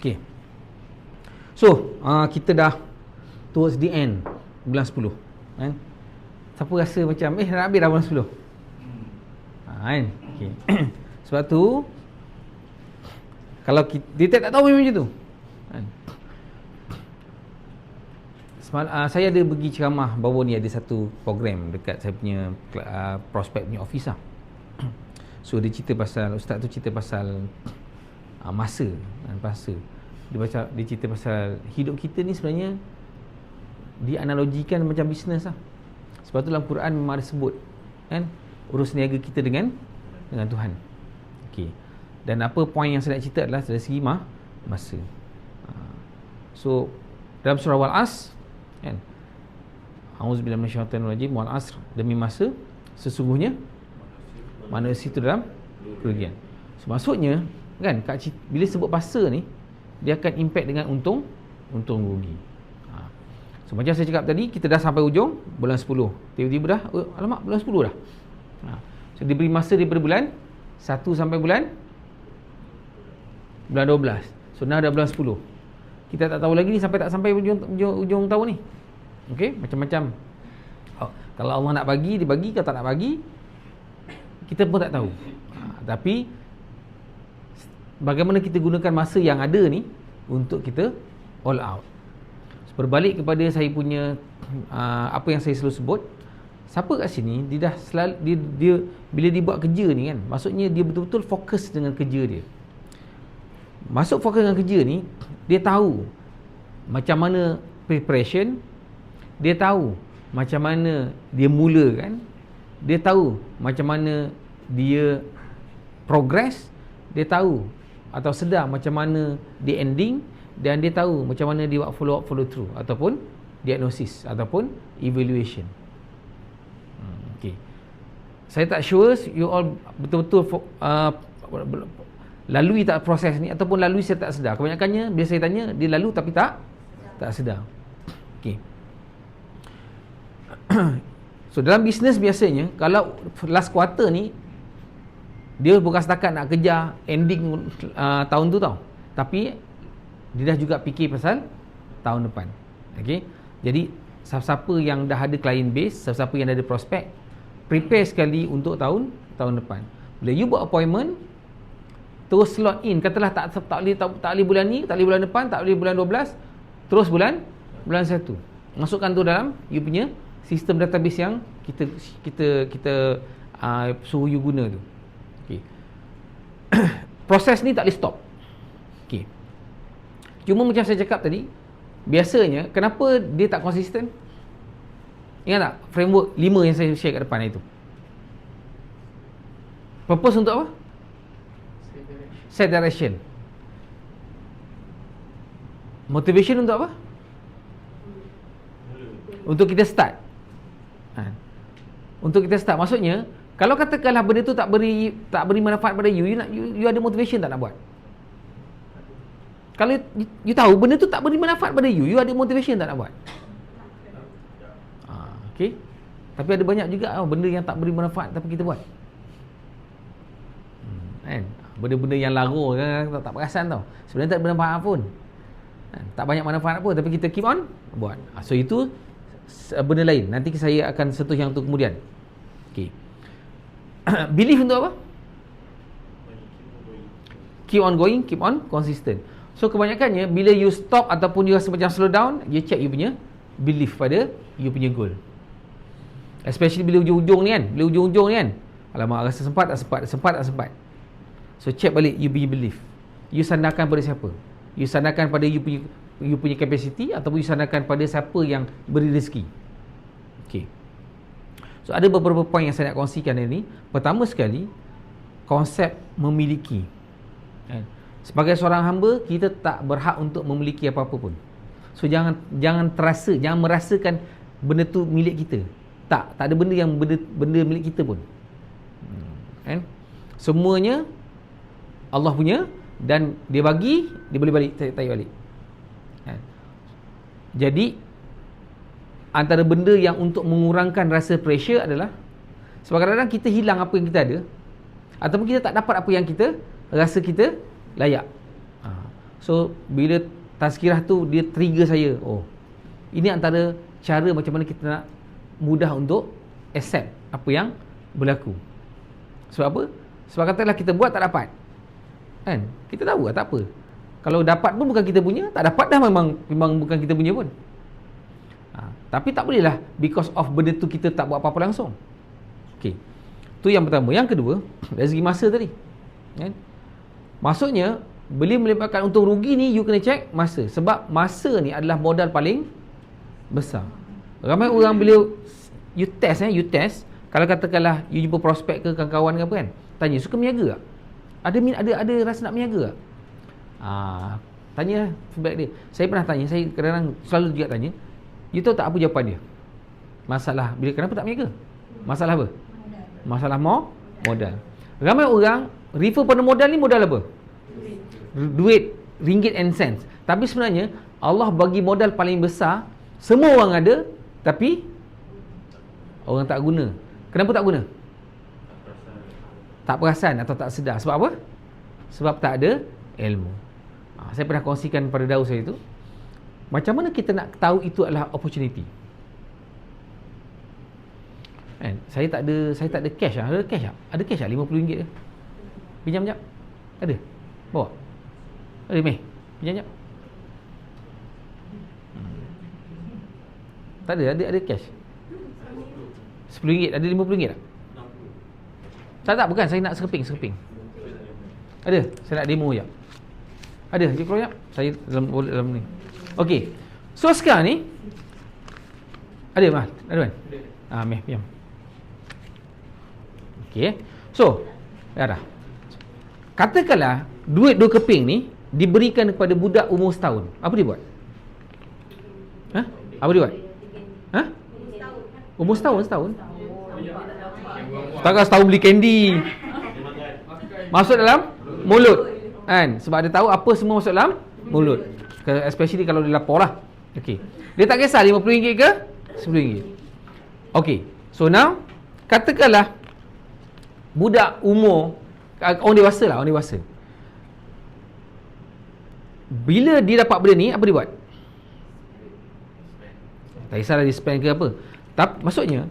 Okay. So, kita dah towards the end bulan 10 kan? Siapa rasa macam nak habis dah bulan 10 kan? Okay. Sebab tu kalau kita tak tahu macam tu kan? Saya ada pergi ceramah baru ni, ada satu program dekat saya punya prospek punya office lah. So dia cerita pasal, ustaz tu cerita pasal masa. Dia cerita pasal hidup kita ni sebenarnya dianalogikan macam bisnes lah. Sebab tu dalam Quran memang ada sebut kan, urus niaga kita dengan Tuhan. Okey. Dan apa poin yang saya nak cerita adalah dari segi masa. So dalam surah Wal-Asr kan, A'udzubillahi minasyaitonirrajim, wal asr, demi masa sesungguhnya manusia itu dalam kerugian. So, maksudnya kan, bila sebut masa ni, dia akan impact dengan untung rugi. So macam saya cakap tadi, kita dah sampai ujung bulan 10. Tiba-tiba dah alamak, bulan 10 dah. So diberi masa daripada bulan 1 sampai bulan 12. So dah bulan 10. Kita tak tahu lagi ni sampai tak sampai ujung tahun ni. Okey, macam-macam. Kalau Allah nak bagi, dia bagi. Kalau tak nak bagi, kita pun tak tahu. Tapi bagaimana kita gunakan masa yang ada ni untuk kita all out. Berbalik kepada saya punya apa yang saya selalu sebut, siapa kat sini dia dah selalu, dia bila dia buat kerja ni kan, maksudnya dia betul-betul fokus dengan kerja dia. Masuk fokus dengan kerja ni, dia tahu macam mana preparation, dia tahu macam mana dia mulakan, dia tahu macam mana dia progress, dia tahu atau sedar macam mana dia ending, dan dia tahu macam mana dia buat follow through ataupun diagnosis ataupun evaluation. Okay. Saya tak sure you all betul-betul lalui tak proses ni, ataupun lalui saya tak sedar. Kebanyakannya bila saya tanya, dia lalu tapi tak sedar. Okay. So dalam bisnes biasanya, kalau last quarter ni, dia bukan setakat nak kejar ending tahun tu tau, tapi dia dah juga fikir pasal tahun depan. Okay. Jadi siapa-siapa yang dah ada client base, siapa-siapa yang dah ada prospek, prepare sekali untuk tahun depan. Bila you buat appointment, terus slot in. Katalah tak boleh bulan ni, tak boleh bulan depan, tak boleh bulan 12, terus bulan 1. Masukkan tu dalam you punya sistem database yang kita suruh you guna tu. Okay. Proses ni tak boleh stop. Okay. Cuma macam saya cakap tadi, biasanya kenapa dia tak konsisten? Ingat tak framework 5 yang saya share kat depan itu? Purpose untuk apa? Set direction. Motivation untuk apa? Untuk kita start. Untuk kita start. Maksudnya, kalau katakanlah benda tu tak beri manfaat pada you ada motivation tak nak buat? Kalau you tahu benda tu tak beri manfaat pada you ada motivation tak nak buat? Okay. Tapi ada banyak juga benda yang tak beri manfaat tapi kita buat. Kan? Benda-benda yang lara kan, tak perasan tau. Sebenarnya tak bermanfaat pun. Tak banyak manfaat pun, tapi kita keep on buat. So itu benda lain. Nanti saya akan sentuh yang tu kemudian. Okay. Belief untuk apa? Keep on going, keep on consistent. So kebanyakannya bila you stop ataupun you rasa macam slow down, you check you punya belief pada you punya goal. Especially bila ujung-ujung ni kan. Alamak, rasa sempat tak sempat. So check balik you punya belief. You sandarkan pada siapa? You sandarkan pada you punya capacity, ataupun you sandarkan pada siapa yang beri rezeki. Okay. So ada beberapa poin yang saya nak kongsikan hari ni. Pertama sekali, konsep memiliki. Sebagai seorang hamba, kita tak berhak untuk memiliki apa-apa pun. So jangan merasakan benda tu milik kita. Tak ada benda yang benda milik kita pun. Semuanya Allah punya, dan dia bagi, dia boleh balik, tarik balik. Jadi antara benda yang untuk mengurangkan rasa pressure adalah, sebab kadang-kadang kita hilang apa yang kita ada, ataupun kita tak dapat apa yang kita rasa kita layak. So bila tazkirah tu dia trigger saya, oh ini antara cara macam mana kita nak mudah untuk accept apa yang berlaku. Sebab apa? Sebab katalah kita buat tak dapat, kan? Kita tahu tak apa. Kalau dapat pun bukan kita punya, tak dapat dah memang bukan kita punya pun. Tapi tak bolehlah because of benda tu kita tak buat apa-apa langsung. Okey. Tu yang pertama. Yang kedua, dari segi masa tadi, kan? Maksudnya beli melibatkan untung rugi ni, you kena check masa. Sebab masa ni adalah modal paling besar. Ramai orang bila you test, kalau katakanlah you jumpa prospek ke kawan-kawan ke apa kan, tanya suka meniaga tak? Ada rasa nak meniaga tak? Tanya feedback dia. Saya pernah tanya, saya kadang-kadang selalu juga tanya, you tahu tak apa jawapan dia? Masalah bila kenapa tak meniaga? Masalah apa? Masalah modal. Ramai orang refer pada modal ni, modal apa? Duit, ringgit and cents. Tapi sebenarnya Allah bagi modal paling besar, semua orang ada, tapi orang tak guna. Kenapa tak guna? Tak perasan atau tak sedar. Sebab apa? Sebab tak ada ilmu. Saya pernah kongsikan pada daus saya itu, macam mana kita nak tahu itu adalah opportunity. Kan? Saya tak ada cash lah. Ada cash tak? Ada cash tak? RM50 ke? Pinjam jap. Ada? Bawa. Ada meh. Pinjam jap. Tak ada cash. RM10. Ada RM50 tak? Tak, bukan. Saya nak sekeping. Ada? Saya nak demo jap. Ada? Dia keluar jap. Saya dalam ni. Okey. So sekarang ni ada Mal? Ada kan? Meh, pinjam. Okey. So, dah. Katakanlah duit 2 keping ni diberikan kepada budak umur setahun. Apa dia buat? Apa dia buat? Umur setahun. Takkan setahun beli kandy. Masuk dalam mulut. Kan? Sebab dia tahu apa semua masuk dalam mulut. Especially kalau dia lapar lah. Okey. Dia tak kisah RM50 ke RM10. Okey. So now, katakanlah budak umur, orang dewasa. Bila dia dapat benda ni, apa dia buat? Tak kisahlah dia spend ke apa. Tapi maksudnya,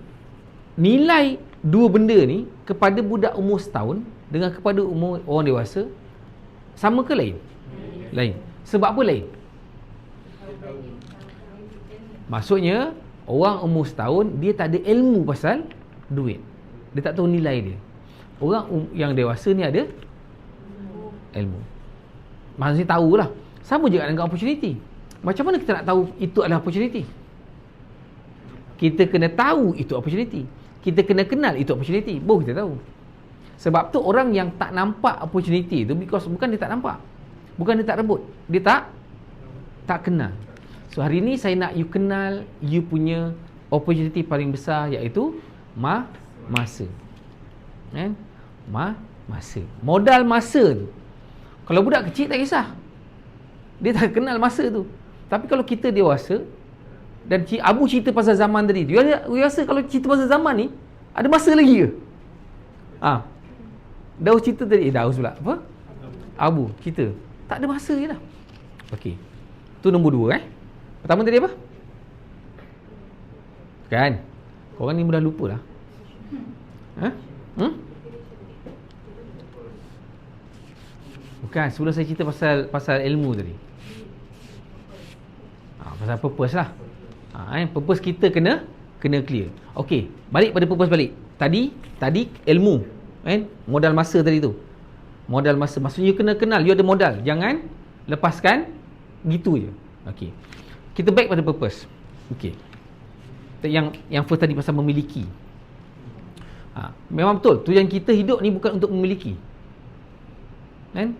nilai dua benda ni kepada budak umur setahun dengan kepada umur orang dewasa sama ke lain? Lain. Sebab apa lain? Maksudnya, orang umur setahun, dia tak ada ilmu pasal duit. Dia tak tahu nilai dia. Orang yang dewasa ni ada ilmu. Maksudnya tahulah. Sama juga dengan opportunity. Macam mana kita nak tahu itu adalah opportunity? Kita kena tahu itu opportunity. Kita kena kenal itu opportunity. Baru kita tahu. Sebab tu orang yang tak nampak opportunity tu, because bukan dia tak nampak, bukan dia tak rebut, dia tak kenal. So hari ni saya nak you kenal you punya opportunity paling besar, iaitu masa. Kan? Masa. Modal masa tu. Kalau budak kecil tak kisah, dia tak kenal masa tu. Tapi kalau kita dewasa, dan Abu cerita pasal zaman tadi, dia rasa kalau cerita pasal zaman ni ada masa lagi ke? Daus cerita tadi, Daus pula apa? Abu cerita tak ada masa je lah. Okey, tu nombor 2. Pertama tadi apa? Kan, korang ni mudah lupa lah. Bukan, sebelum saya cerita pasal ilmu tadi, pasal purpose lah. Purpose kita kena clear. Okey, balik pada purpose balik. Tadi ilmu, kan? Modal masa tadi tu. Modal masa, maksudnya you kena kenal, you ada modal. Jangan lepaskan gitu je. Okey. Kita back pada purpose. Okey. Yang first tadi pasal memiliki. Memang betul, tujuan kita hidup ni bukan untuk memiliki. Kan?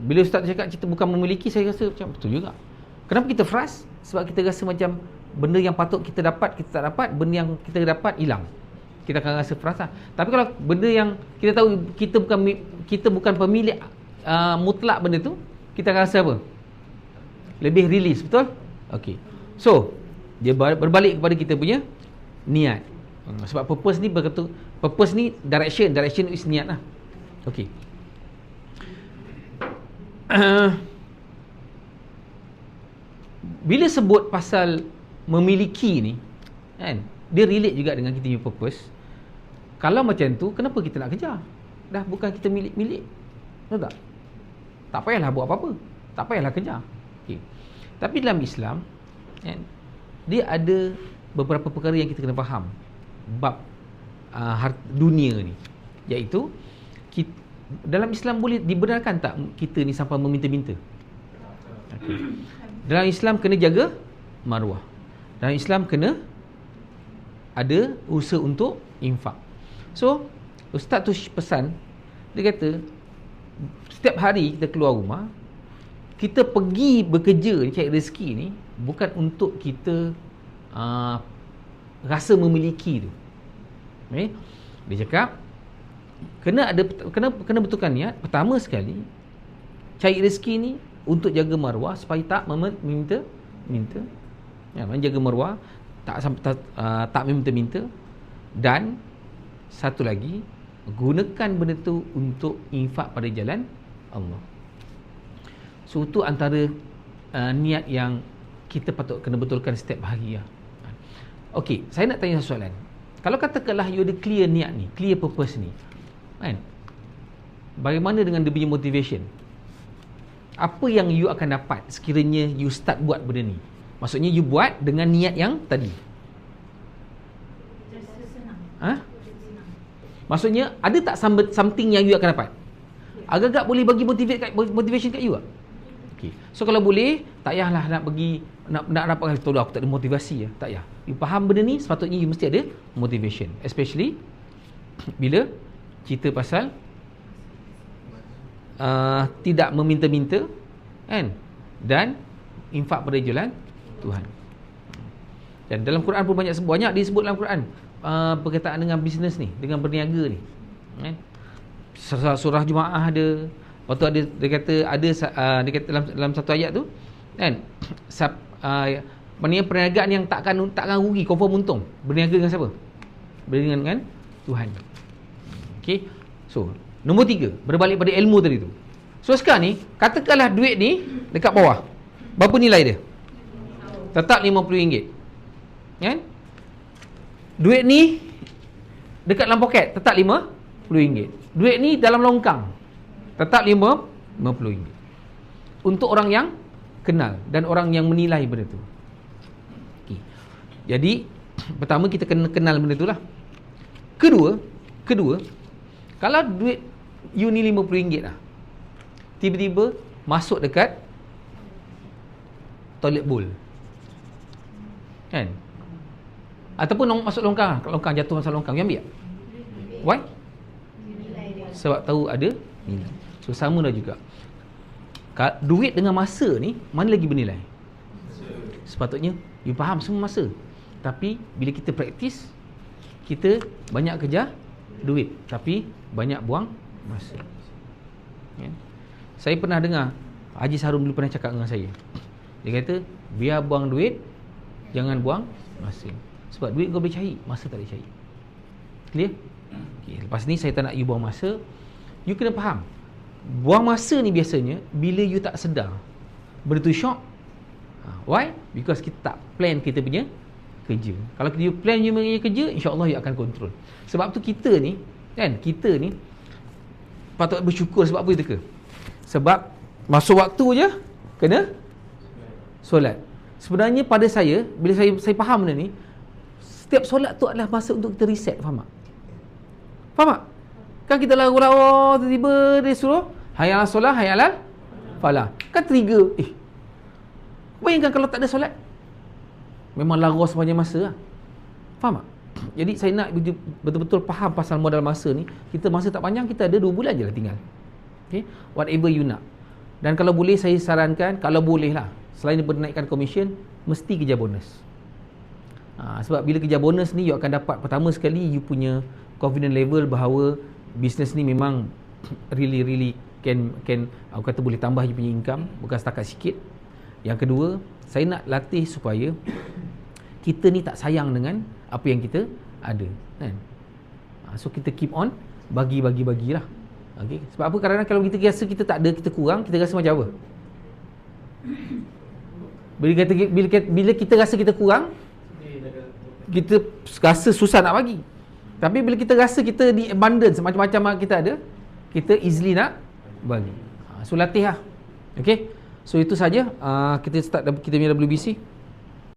Bila Ustaz cakap kita bukan memiliki, saya rasa macam betul juga. Kenapa kita frust? Sebab kita rasa macam benda yang patut kita dapat, kita tak dapat. Benda yang kita dapat, hilang. Kita akan rasa frust lah. Tapi kalau benda yang kita tahu kita bukan pemilik mutlak benda tu, kita akan rasa apa? Lebih release, betul? Okey. So, dia berbalik kepada kita punya niat. Sebab purpose ni purpose ni direction is niat lah. Okey. bila sebut pasal memiliki ni kan, dia relate juga dengan kita punya purpose. Kalau macam tu, kenapa kita nak kejar? Dah bukan kita milik-milik, tahu tak? Tak payahlah buat apa-apa, tak payahlah kejar. Okay. Tapi dalam Islam kan, dia ada beberapa perkara yang kita kena faham bab dunia ni, iaitu dalam Islam boleh dibenarkan tak kita ni sampai meminta-minta? Okay. Dalam Islam kena jaga maruah. Dalam Islam kena ada usaha untuk infak. So ustaz tu pesan, dia kata setiap hari kita keluar rumah, kita pergi bekerja cari rezeki ni bukan untuk kita rasa memiliki tu. Okay? Dia cakap kena betulkan niat. Pertama sekali, cari rezeki ni untuk jaga maruah supaya tak meminta. Ya, jaga maruah, tak meminta-minta. Dan satu lagi, gunakan benda tu untuk infak pada jalan Allah. So itu antara niat yang kita patut kena betulkan setiap hari lah. Okey, saya nak tanya soalan. Kalau katakanlah you ada clear niat ni, clear purpose ni, kan? Bagaimana dengan dia punya motivation? Apa yang you akan dapat sekiranya you start buat benda ni? Maksudnya you buat dengan niat yang tadi. Maksudnya ada tak something yang you akan dapat? Agak-agak boleh bagi motivation kat you tak? Okay. So kalau boleh, tak payahlah nak pergi nak dapat kata aku tak ada motivasi tak payah. You faham benda ni, sepatutnya you mesti ada motivation, especially bila cerita pasal tidak meminta-minta kan, dan infak pada jalan Tuhan. Dan dalam Quran pun banyak disebut dalam Quran berkaitan dengan bisnes ni, dengan berniaga ni kan. Surah Jumaah ada. Lepas tu dia kata dia kata dalam satu ayat tu kan, maknanya perniagaan yang takkan rugi, confirm untung. Berniaga dengan siapa? Berniaga dengan Tuhan. Okey. So, nombor 3, berbalik pada ilmu tadi tu. So sekarang ni, katakanlah duit ni dekat bawah. Berapa nilai dia? Tetap RM50. Kan? Duit ni dekat dalam poket, tetap RM50. Duit ni dalam longkang, tetap RM50. Untuk orang yang kenal dan orang yang menilai benda tu. Okay. Jadi pertama kita kena kenal benda tu lah. Kedua, kalau duit you ni RM50 lah, tiba-tiba masuk dekat toilet bowl kan, ataupun masuk longkang jatuh masuk longkang, you ambil tak? Why? Sebab tahu ada nilai. So sama lah juga, duit dengan masa ni mana lagi bernilai? Sepatutnya you faham semua masa. Tapi bila kita praktis, kita banyak kejar duit tapi banyak buang masa. Ya. Saya pernah dengar Haji Sarun dulu pernah cakap dengan saya. Dia kata, biar buang duit, jangan buang masa. Sebab duit kau boleh cari, masa tak boleh cari. Clear? Okay, lepas ni saya tak nak you buang masa. You kena faham, buang masa ni biasanya bila you tak sedar, benda tu shock. Why? Because kita tak plan kita punya kerja. Kalau you plan you punya kerja, insya-Allah you akan control. Sebab tu kita ni patut bersyukur. Sebab apa kita? Sebab masuk waktu je kena solat. Sebenarnya pada saya, bila saya faham benda ni, setiap solat tu adalah masa untuk kita reset. Faham tak? Faham tak? Kan kita lagu-lagu, tiba-tiba dia suruh hayya 'alas solah, hayya 'alal falah. Kan trigger. Bayangkan kalau tak ada solat, memang laros sepanjang masa lah. Faham tak? Jadi saya nak betul-betul faham pasal modal masa ni. Kita masa tak panjang, kita ada 2 bulan je lah tinggal. Okay? Whatever you nak. Dan kalau boleh saya sarankan, kalau boleh lah, selain daripada naikkan komisen, mesti kejar bonus. Sebab bila kejar bonus ni, you akan dapat pertama sekali you punya confidence level bahawa bisnes ni memang really can aku kata boleh tambah you punya income, bukan setakat sikit. Yang kedua, saya nak latih supaya kita ni tak sayang dengan apa yang kita ada kan? So kita keep on bagi-bagi-bagilah Okey, sebab apa? Kadang-kadang kalau kita rasa kita tak ada, kita kurang, kita rasa macam apa? Bila kita rasa kita kurang, kita rasa susah nak bagi. Tapi bila kita rasa kita di abundance, macam-macam kita ada, kita easily nak bagi. So latih lah. Okay, so itu saja kita start kita punya WBC.